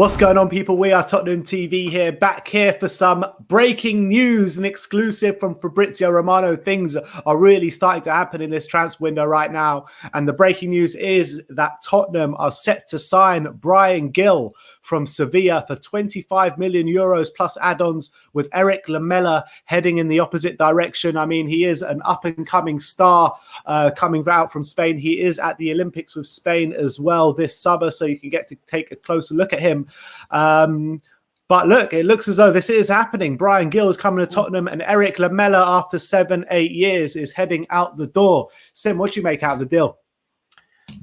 What's going on, people? We are Tottenham TV here, back here for some breaking news, an exclusive from Fabrizio Romano. Things are really starting to happen in this transfer window right now. And the breaking news is that Tottenham are set to sign Bryan from Sevilla for 25 million euros plus add-ons, with Erik Lamela heading in the opposite direction. I mean, he is an up-and-coming star coming out from Spain. He is at the Olympics with Spain as well this summer, so you can get to take a closer look at him. But look, it looks as though this is happening. Bryan is coming to Tottenham, and Erik Lamela, after 7-8 years, is heading out the door. Sim, what do you make out of the deal?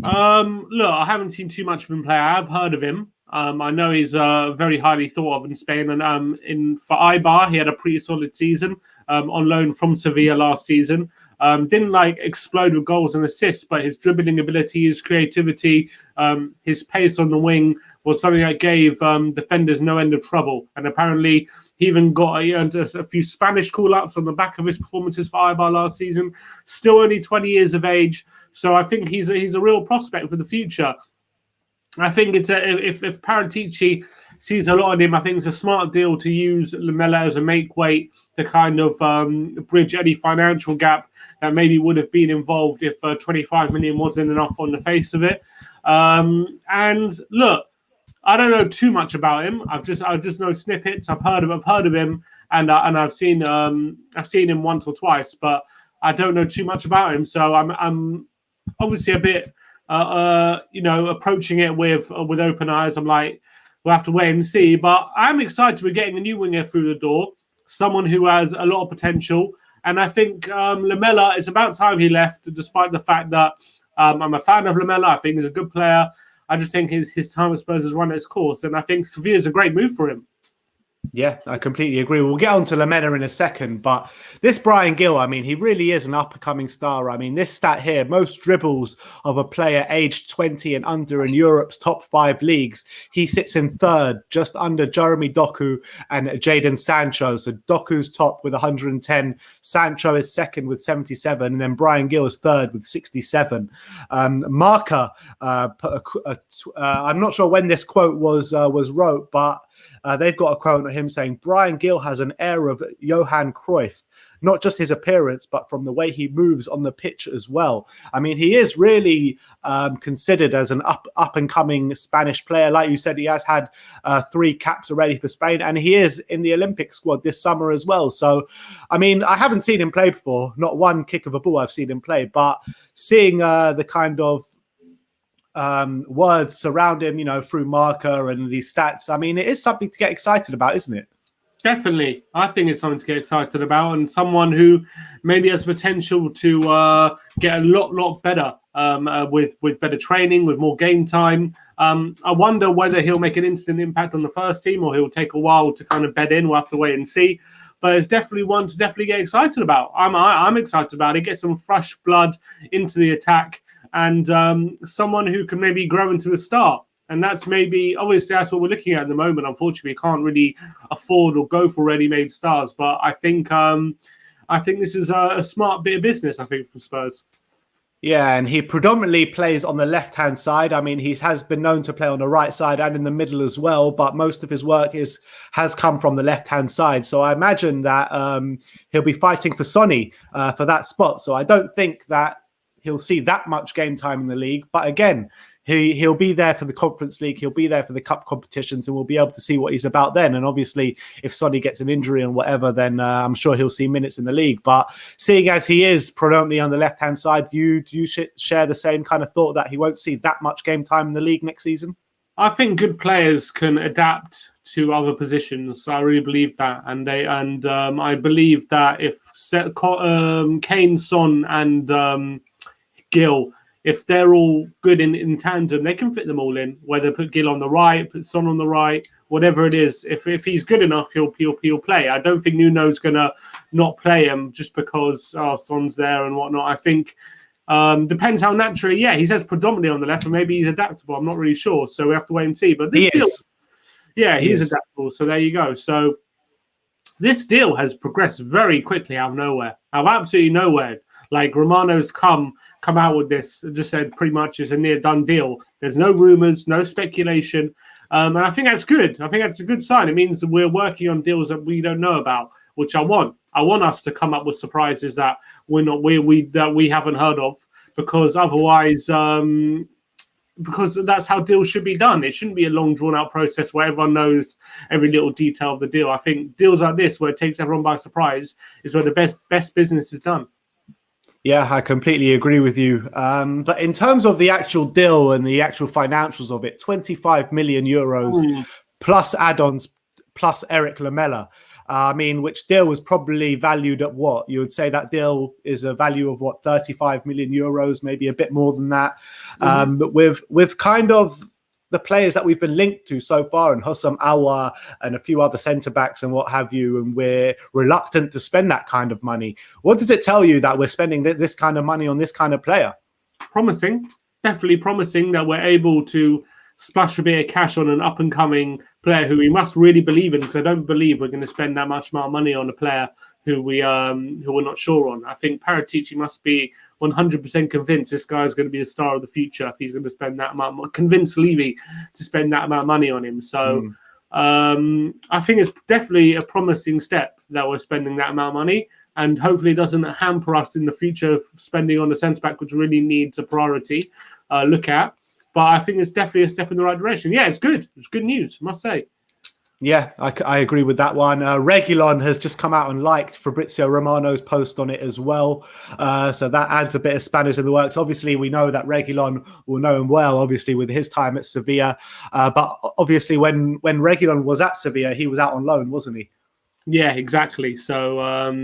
Look, I haven't seen too much of him play. I have heard of him. I know he's very highly thought of in Spain, and for Eibar, he had a pretty solid season on loan from Sevilla last season. Didn't explode with goals and assists, but his dribbling ability, his creativity, his pace on the wing was something that gave defenders no end of trouble. And apparently, he even got a few Spanish call-ups on the back of his performances for Eibar last season. Still only 20 years of age, so I think he's a real prospect for the future. I think it's if Paratici sees a lot in him, I think it's a smart deal to use Lamela as a make weight to kind of bridge any financial gap that maybe would have been involved if 25 million wasn't enough on the face of it. And look, I don't know too much about him. I just know snippets. I've heard of him, and I've seen him once or twice, but I don't know too much about him. So I'm obviously a bit approaching it with open eyes. I'm like, we'll have to wait and see. But I'm excited we're getting a new winger through the door, someone who has a lot of potential. And I think Lamela, it's about time he left, despite the fact that I'm a fan of Lamela. I think he's a good player. I just think his time at Spurs has run its course. And I think Sevilla's a great move for him. Yeah, I completely agree. We'll get on to Lamela in a second, but this Bryan I mean, he really is an up-and-coming star. I mean, this stat here, most dribbles of a player aged 20 and under in Europe's top 5 leagues. He sits in third, just under Jeremy Doku and Jadon Sancho. So Doku's top with 110, Sancho is second with 77, and then Bryan is third with 67. Marca, I'm not sure when this quote was wrote, but they've got a quote of him saying, Bryan has an air of Johan Cruyff, not just his appearance, but from the way he moves on the pitch as well. I mean, he is really considered as an up-and-coming Spanish player. Like you said, he has had 3 caps already for Spain, and he is in the Olympic squad this summer as well. So, I mean, I haven't seen him play before. Not one kick of a ball I've seen him play, but seeing the kind of words surround him, through marker and these stats. I mean, it is something to get excited about, isn't it? Definitely. I think it's something to get excited about, and someone who maybe has potential to get a lot better with better training, with more game time. I wonder whether he'll make an instant impact on the first team or he'll take a while to kind of bed in. We'll have to wait and see. But it's definitely one to definitely get excited about. I'm excited about it. Get some fresh blood into the attack, and someone who can maybe grow into a star. And that's obviously that's what we're looking at the moment. Unfortunately, we can't really afford or go for ready-made stars. But I think this is a smart bit of business, I think, from Spurs. Yeah, and he predominantly plays on the left-hand side. I mean, he has been known to play on the right side and in the middle as well, but most of his work has come from the left-hand side. So I imagine that he'll be fighting for Sonny for that spot. So I don't think that he'll see that much game time in the league. But again, he'll be there for the Conference League. He'll be there for the cup competitions, and we'll be able to see what he's about then. And obviously, if Sonny gets an injury and whatever, then I'm sure he'll see minutes in the league. But seeing as he is predominantly on the left-hand side, do you share the same kind of thought that he won't see that much game time in the league next season? I think good players can adapt to other positions. I really believe that, and I believe that if Kane, Son, and Gil, if they're all good in tandem, they can fit them all in. Whether put Gil on the right, put Son on the right, whatever it is. If he's good enough, he'll play. I don't think Nuno's gonna not play him just because Son's there and whatnot. I think depends how naturally. Yeah, he says predominantly on the left, and maybe he's adaptable. I'm not really sure, so we have to wait and see. But this deal, he's adaptable. So there you go. So this deal has progressed very quickly out of nowhere. Out of absolutely nowhere. Like Romano's come come out with this and just said pretty much it's a near done deal. There's no rumors, no speculation. And I think that's good. I think that's a good sign. It means that we're working on deals that we don't know about, which I want. I want us to come up with surprises that we haven't heard of, because otherwise, because that's how deals should be done. It shouldn't be a long, drawn-out process where everyone knows every little detail of the deal. I think deals like this, where it takes everyone by surprise, is where the best business is done. Yeah, I completely agree with you. But in terms of the actual deal and the actual financials of it, 25 million euros plus add-ons plus Erik Lamela. I mean, which deal was probably valued at what? You would say that deal is a value of what, 35 million euros, maybe a bit more than that. But with kind of the players that we've been linked to so far, and Hussam Aouar and a few other centre-backs and what have you, and we're reluctant to spend that kind of money. What does it tell you that we're spending this kind of money on this kind of player? Promising. Definitely promising that we're able to splash a bit of cash on an up-and-coming player who we must really believe in, because I don't believe we're going to spend that much more money on a player who we're not sure on. I think Paratici must be 100% convinced this guy is going to be the star of the future if he's going to spend that amount. Convince Levy to spend that amount of money on him. So I think it's definitely a promising step that we're spending that amount of money, and hopefully it doesn't hamper us in the future spending on the centre back, which really needs a priority look at. But I think it's definitely a step in the right direction. Yeah, it's good. It's good news, I must say. Yeah, I agree with that one. Reguilon has just come out and liked Fabrizio Romano's post on it as well. So that adds a bit of Spanish in the works. Obviously, we know that Reguilon will know him well, obviously, with his time at Sevilla. But obviously, when Reguilon was at Sevilla, he was out on loan, wasn't he? Yeah, exactly. So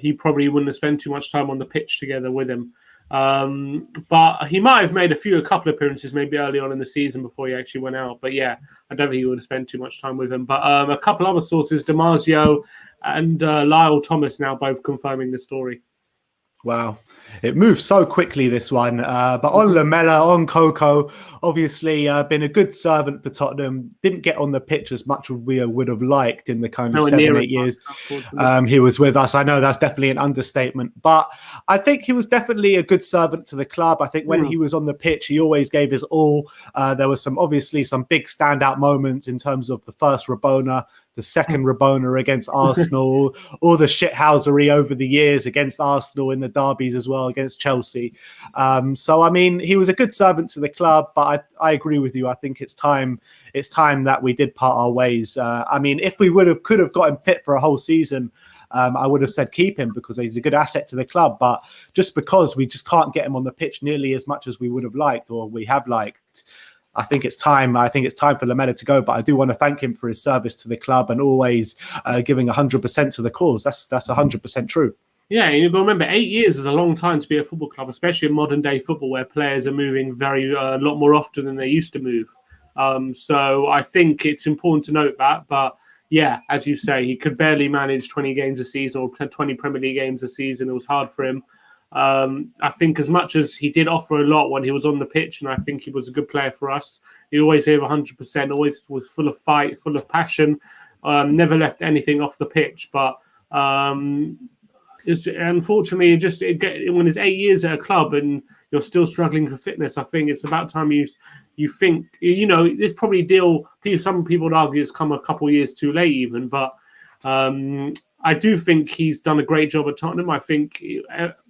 he probably wouldn't have spent too much time on the pitch together with him. But he might have made a couple of appearances maybe early on in the season before he actually went out. But yeah, I don't think he would have spent too much time with him. But a couple other sources, Damasio and Lyle Thomas, now both confirming the story. Wow. It moves so quickly, this one. But on Lamela, on Coco, obviously been a good servant for Tottenham. Didn't get on the pitch as much as we would have liked in the kind of 7-8 years he was with us. I know that's definitely an understatement. But I think he was definitely a good servant to the club. I think when he was on the pitch, he always gave his all. There was some big standout moments in terms of the first Rabona, the second Rabona against Arsenal, all the shithousery over the years against Arsenal in the derbies as well, against Chelsea. So, I mean, he was a good servant to the club, but I agree with you. I think it's time that we did part our ways. I mean, if we could have got him fit for a whole season, I would have said keep him because he's a good asset to the club. But just because we just can't get him on the pitch nearly as much as we would have liked or we have liked, I think it's time. I think it's time for Lamela to go. But I do want to thank him for his service to the club and always giving 100% to the cause. That's 100% true. Yeah, and you've got to remember, 8 years is a long time to be a football club, especially in modern day football where players are moving a lot more often than they used to move. So I think it's important to note that. But yeah, as you say, he could barely manage 20 games a season or 20 Premier League games a season. It was hard for him. I think as much as he did offer a lot when he was on the pitch, and I think he was a good player for us, he always gave 100%, always was full of fight, full of passion, never left anything off the pitch. But unfortunately, when it's 8 years at a club and you're still struggling for fitness, I think it's about time you think, this probably deal, some people would argue it's come a couple of years too late even, but I do think he's done a great job at Tottenham. I think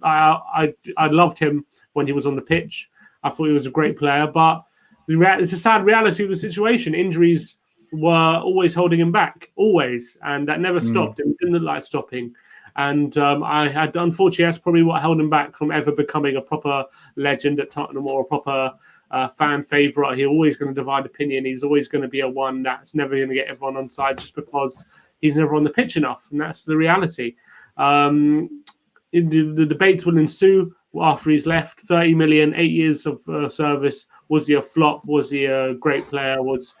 I loved him when he was on the pitch. I thought he was a great player, but it's a sad reality of the situation. Injuries were always holding him back, always, and that never stopped. It didn't look like stopping. And unfortunately, that's probably what held him back from ever becoming a proper legend at Tottenham or a proper fan favourite. He's always going to divide opinion. He's always going to be a one that's never going to get everyone on side just because he's never on the pitch enough, and that's the reality. The debates will ensue after he's left. 30 million, 8 years of service. Was he a flop? Was he a great player? Was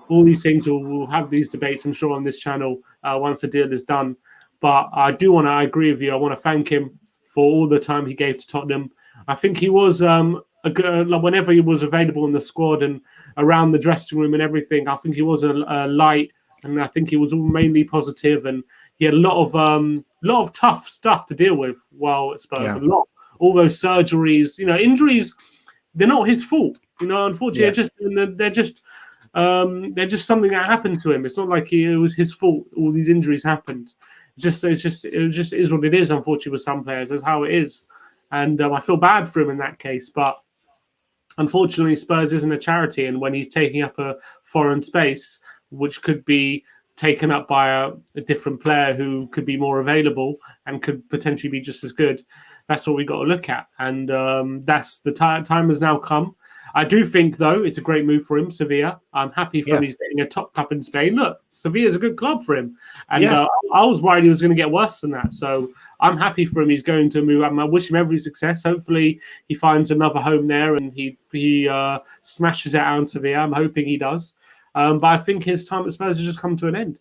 all these things? We'll have these debates, I'm sure, on this channel once the deal is done. But I agree with you. I want to thank him for all the time he gave to Tottenham. I think he was whenever he was available in the squad and around the dressing room and everything, I think he was a light. And I think he was mainly positive, and he had a lot of tough stuff to deal with while at Spurs. Yeah. all those surgeries. Injuries, they're not his fault. Unfortunately, they're just something that happened to him. It's not like it was his fault. All these injuries happened. It just is what it is. Unfortunately, with some players, that's how it is, and I feel bad for him in that case. But unfortunately, Spurs isn't a charity, and when he's taking up a foreign space, which could be taken up by a different player who could be more available and could potentially be just as good, that's what we got to look at. And that's the time has now come. I do think, though, it's a great move for him, Sevilla. I'm happy for him. He's getting a top club in Spain. Look, Sevilla's a good club for him. And I was worried he was going to get worse than that. So I'm happy for him. He's going to move. I wish him every success. Hopefully he finds another home there and he smashes it out in Sevilla. I'm hoping he does. But I think his time at Spurs has just come to an end.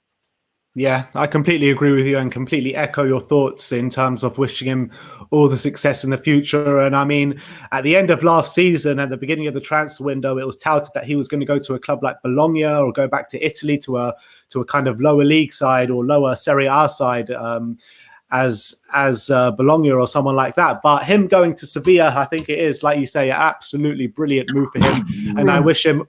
Yeah, I completely agree with you and completely echo your thoughts in terms of wishing him all the success in the future. And I mean, at the end of last season, at the beginning of the transfer window, it was touted that he was going to go to a club like Bologna or go back to Italy to a kind of lower league side or lower Serie A side. As Bologna or someone like that. But him going to Sevilla, I think it is, like you say, an absolutely brilliant move for him. And I wish him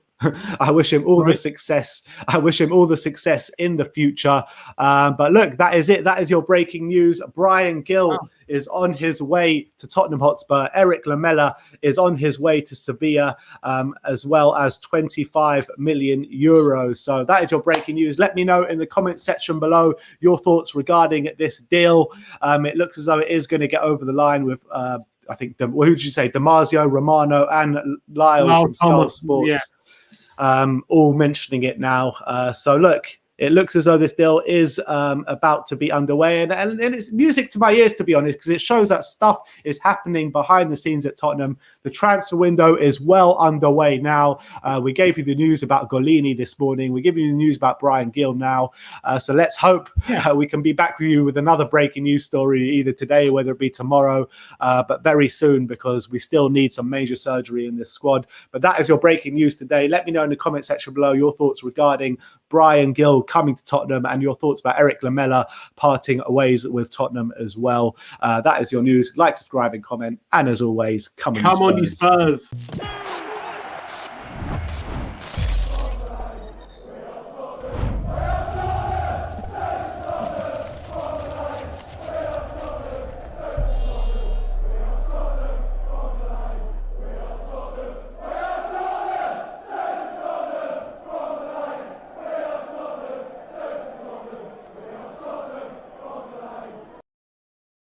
all the success. I wish him all the success in the future. But look, that is it. That is your breaking news. Bryan Gil is on his way to Tottenham Hotspur. Erik Lamela is on his way to Sevilla, as well as 25 million euros. So that is your breaking news. Let me know in the comment section below your thoughts regarding this deal. It looks as though it is going to get over the line with I think, who did you say? Damasio, Romano, and Lyle from Sky Sports, all mentioning it now. So look, it looks as though this deal is about to be underway. And it's music to my ears, to be honest, because it shows that stuff is happening behind the scenes at Tottenham. The transfer window is well underway now. We gave you the news about Golini this morning. We're giving you the news about Bryan Gil now. So let's hope we can be back with you with another breaking news story either today, whether it be tomorrow, but very soon, because we still need some major surgery in this squad. But that is your breaking news today. Let me know in the comment section below your thoughts regarding Bryan Gil coming to Tottenham and your thoughts about Erik Lamela parting ways with Tottenham as well. That is your news. Like, subscribe, and comment. And as always, come on, you Spurs.